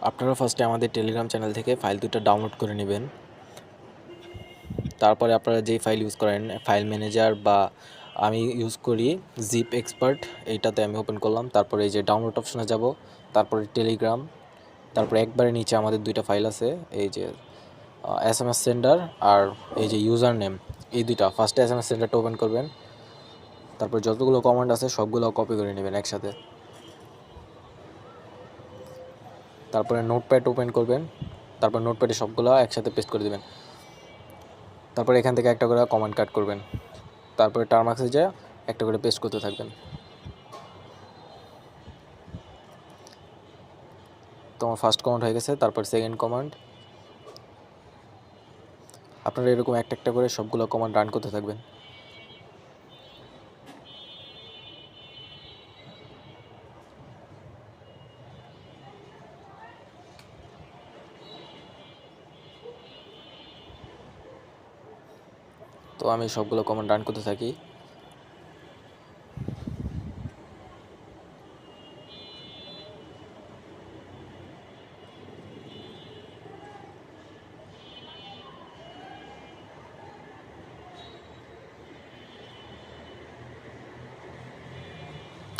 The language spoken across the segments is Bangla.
আপনারা ফার্স্টে আমাদের টেলিগ্রাম চ্যানেল থেকে ফাইল দুটো ডাউনলোড করে নেবেন। তারপরে আপনারা যেই ফাইল ইউজ করেন, ফাইল ম্যানেজার বা আমি ইউজ করি জিপ এক্সপার্ট, এইটাতে আমি ওপেন করলাম। তারপরে এই যে ডাউনলোড অপশনে যাব, তারপরে টেলিগ্রাম, তারপরে একবারে নিচে আমাদের দুইটা ফাইল আছে, এই যে SMS সেন্ডার আর এই যে ইউজার নেম, এই দুইটা। ফার্স্টে SMS সেন্ডারটা ওপেন করবেন, তারপর যতগুলো কমান্ড আছে সবগুলো কপি করে নেবেন একসাথে। তারপরে নোটপ্যাড ওপেন করবেন, তারপর নোটপ্যাডে সবগুলো একসাথে পেস্ট করে দেবেন। তারপরে এখান থেকে একটা করে কমান্ড কাট করবেন, তারপরে টার্মাক্সে যা একটা করে পেস্ট করতে থাকবেন। তো আমার ফার্স্ট কমান্ড হয়ে গেছে, তারপর সেকেন্ড কমান্ড। আপনারা এরকম একটা একটা করে সবগুলো কমান্ড রান করতে থাকবেন। তো আমি সবগুলো কমান্ড রান করতে থাকি।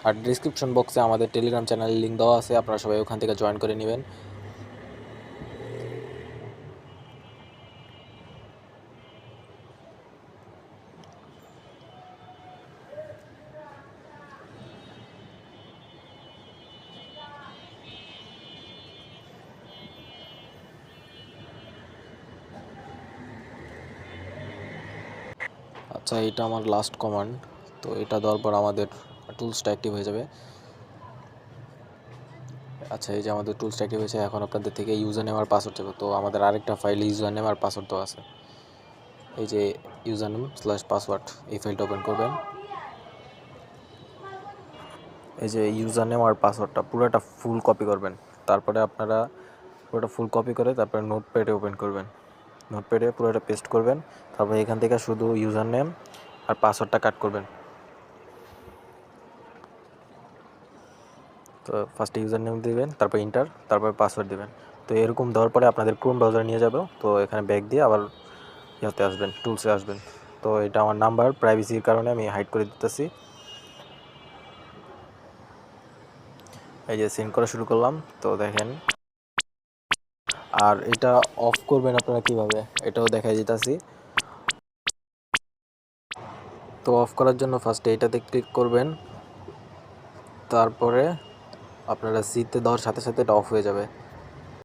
আর ডিসক্রিপশন বক্সে আমাদের টেলিগ্রাম চ্যানেলের লিঙ্ক দেওয়া আছে, আপনারা সবাই ওখান থেকে জয়েন করে নেবেন। আচ্ছা, এটা আমার লাস্ট কমান্ড। তো এটা দেওয়ার পর আমাদের টুলসটা অ্যাক্টিভ হয়ে যাবে। আচ্ছা, এই যে আমাদের টুলসটা অ্যাক্টিভ হয়েছে। এখন আপনাদের থেকে ইউজার নেম আর পাসওয়ার্ড চাইবে। তো আমাদের আরেকটা ফাইল ইউজার নেম আর পাসওয়ার্ড দেওয়া আছে, এই যে ইউজার নেম / পাসওয়ার্ড, এই ফাইলটা ওপেন করবেন। এই যে ইউজার নেম আর পাসওয়ার্ডটা পুরোটা ফুল কপি করবেন। তারপরে আপনারা পুরোটা ফুল কপি করে তারপরে নোটপ্যাডে ওপেন করবেন, নোটপ্যাডে পুরোটা পেস্ট করবেন। তারপরে এখান থেকে শুধু ইউজার নেম আর পাসওয়ার্ডটা কাট করবেন। তো ফার্স্টে ইউজার নেম দিবেন, তারপর ইন্টার, তারপর পাসওয়ার্ড দিবেন। তো এরকম দেওয়ার পরে আপনাদের ক্রোম ব্রাউজার নিয়ে যাবে। তো এখানে ব্যাক দিয়ে আবার ইয়াতে আসবেন, টুলসে আসবেন। তো এটা আমার নাম্বার, প্রাইভেসির কারণে আমি হাইড করে দিতেছি। এই যে সেন্ড করা শুরু করলাম। তো দেখেন, আর এটা অফ করবেন আপনারা কিভাবে, এটাও দেখাই দিতেছি। তো অফ করার জন্য ফার্স্টে এটাতে ক্লিক করবেন, তারপরে আপনারা সিতে দেওয়ার সাথে সাথে এটা অফ হয়ে যাবে।